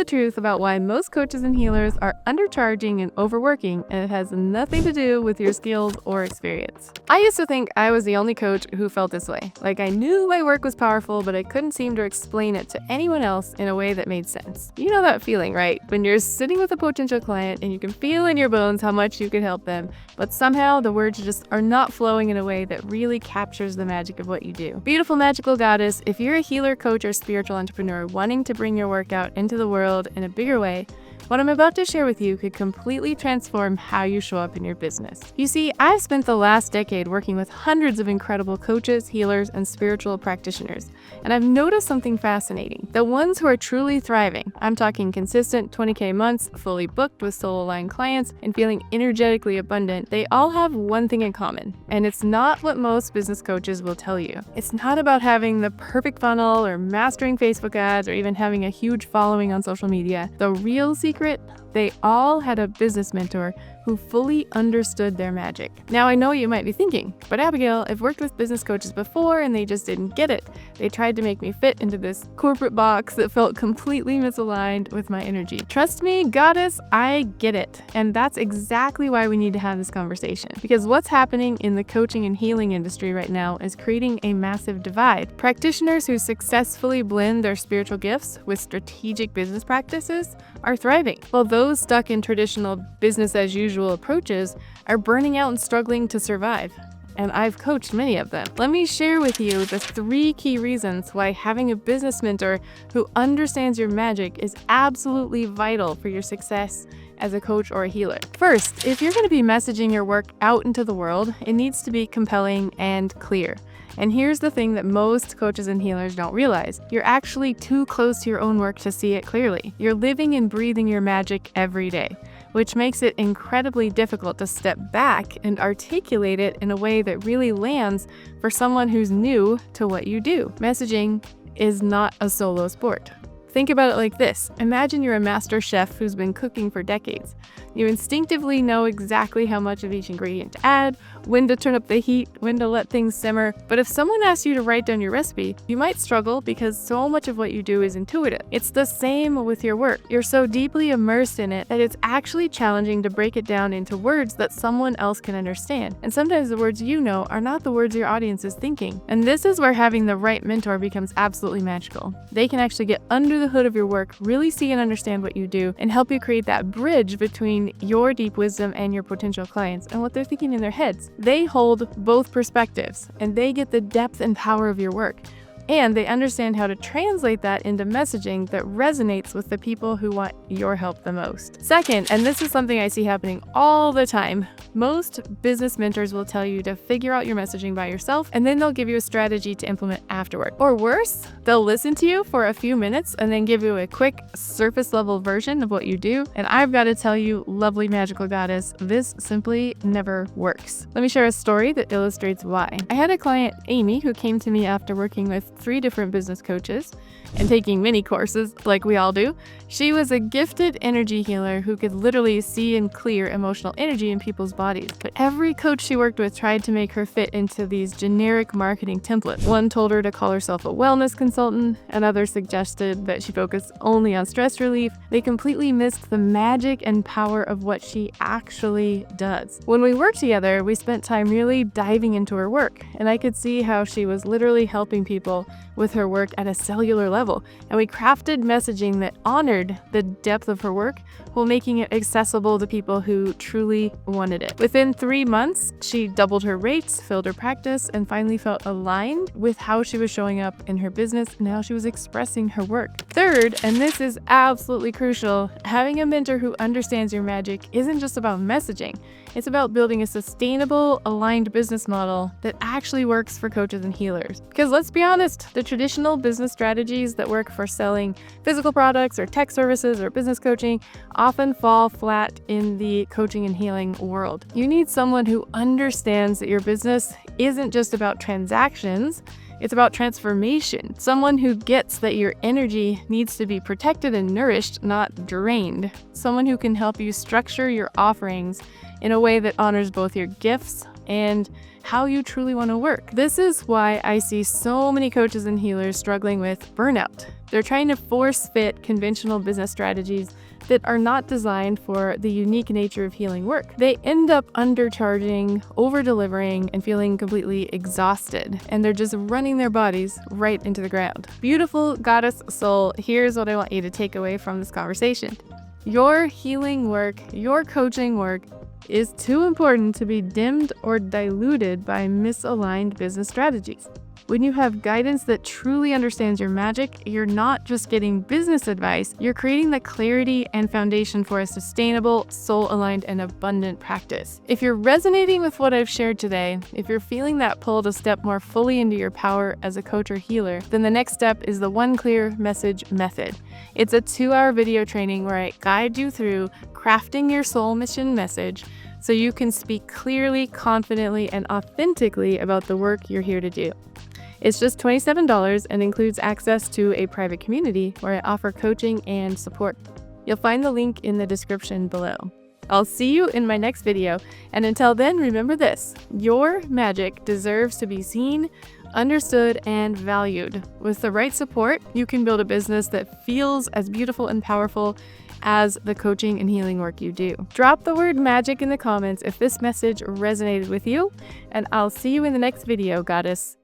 the truth about why most coaches and healers are undercharging and overworking, and it has nothing to do with your skills or experience. I used to think I was the only coach who felt this way. Like I knew my work was powerful, but I couldn't seem to explain it to anyone else in a way that made sense. You know that feeling, right? When you're sitting with a potential client and you can feel in your bones how much you could help them, but somehow the words just are not flowing in a way that really captures the magic of what you do. Beautiful magical goddess, if you're a healer, coach, or spiritual entrepreneur wanting to bring your work out into the world in a bigger way, what I'm about to share with you could completely transform how you show up in your business. You see, I've spent the last decade working with hundreds of incredible coaches, healers, and spiritual practitioners, and I've noticed something fascinating. The ones who are truly thriving, I'm talking consistent 20K months, fully booked with soul-aligned clients, and feeling energetically abundant, they all have one thing in common, and it's not what most business coaches will tell you. It's not about having the perfect funnel or mastering Facebook ads or even having a huge following on social media. The real secret, they all had a business mentor who fully understood their magic. Now I know you might be thinking, but Abigail, I've worked with business coaches before and they just didn't get it. They tried to make me fit into this corporate box that felt completely misaligned with my energy. Trust me, goddess, I get it. And that's exactly why we need to have this conversation. Because what's happening in the coaching and healing industry right now is creating a massive divide. Practitioners who successfully blend their spiritual gifts with strategic business practices are thriving, while those stuck in traditional business as usual approaches are burning out and struggling to survive. And I've coached many of them. Let me share with you the 3 key reasons why having a business mentor who understands your magic is absolutely vital for your success as a coach or a healer. First, if you're going to be messaging your work out into the world, it needs to be compelling and clear. And here's the thing that most coaches and healers don't realize. You're actually too close to your own work to see it clearly. You're living and breathing your magic every day, which makes it incredibly difficult to step back and articulate it in a way that really lands for someone who's new to what you do. Messaging is not a solo sport. Think about it like this. Imagine you're a master chef who's been cooking for decades. You instinctively know exactly how much of each ingredient to add, when to turn up the heat, when to let things simmer. But if someone asks you to write down your recipe, you might struggle because so much of what you do is intuitive. It's the same with your work. You're so deeply immersed in it that it's actually challenging to break it down into words that someone else can understand. And sometimes the words you know are not the words your audience is thinking. And this is where having the right mentor becomes absolutely magical. They can actually get under the hood of your work, really see and understand what you do, and help you create that bridge between your deep wisdom and your potential clients and what they're thinking in their heads. They hold both perspectives, and they get the depth and power of your work. And they understand how to translate that into messaging that resonates with the people who want your help the most. Second, and this is something I see happening all the time, most business mentors will tell you to figure out your messaging by yourself, and then they'll give you a strategy to implement afterward. Or worse, they'll listen to you for a few minutes and then give you a quick surface level version of what you do. And I've got to tell you, lovely magical goddess, this simply never works. Let me share a story that illustrates why. I had a client, Amy, who came to me after working with 3 different business coaches and taking many courses like we all do. She was a gifted energy healer who could literally see and clear emotional energy in people's bodies. But every coach she worked with tried to make her fit into these generic marketing templates. One told her to call herself a wellness consultant, another suggested that she focus only on stress relief. They completely missed the magic and power of what she actually does. When we worked together, we spent time really diving into her work, and I could see how she was literally helping people with her work at a cellular level, and we crafted messaging that honored the depth of her work while making it accessible to people who truly wanted it. Within 3 months, she doubled her rates, filled her practice, and finally felt aligned with how she was showing up in her business and how she was expressing her work. Third, and this is absolutely crucial, having a mentor who understands your magic isn't just about messaging. It's about building a sustainable, aligned business model that actually works for coaches and healers. Because let's be honest, the traditional business strategies that work for selling physical products or tech services or business coaching often fall flat in the coaching and healing world. You need someone who understands that your business isn't just about transactions, it's about transformation. Someone who gets that your energy needs to be protected and nourished, not drained. Someone who can help you structure your offerings in a way that honors both your gifts and how you truly want to work. This is why I see so many coaches and healers struggling with burnout. They're trying to force fit conventional business strategies that are not designed for the unique nature of healing work. They end up undercharging, over-delivering, and feeling completely exhausted, and they're just running their bodies right into the ground. Beautiful goddess soul, here's what I want you to take away from this conversation. Your healing work, your coaching work, is too important to be dimmed or diluted by misaligned business strategies. When you have guidance that truly understands your magic, you're not just getting business advice, you're creating the clarity and foundation for a sustainable, soul-aligned, and abundant practice. If you're resonating with what I've shared today, if you're feeling that pull to step more fully into your power as a coach or healer, then the next step is the One Clear Message Method. It's a 2-hour video training where I guide you through crafting your soul mission message so you can speak clearly, confidently, and authentically about the work you're here to do. It's just $27 and includes access to a private community where I offer coaching and support. You'll find the link in the description below. I'll see you in my next video, and until then, remember this: your magic deserves to be seen, understood, and valued. With the right support, you can build a business that feels as beautiful and powerful as the coaching and healing work you do. Drop the word magic in the comments if this message resonated with you, and I'll see you in the next video, goddess.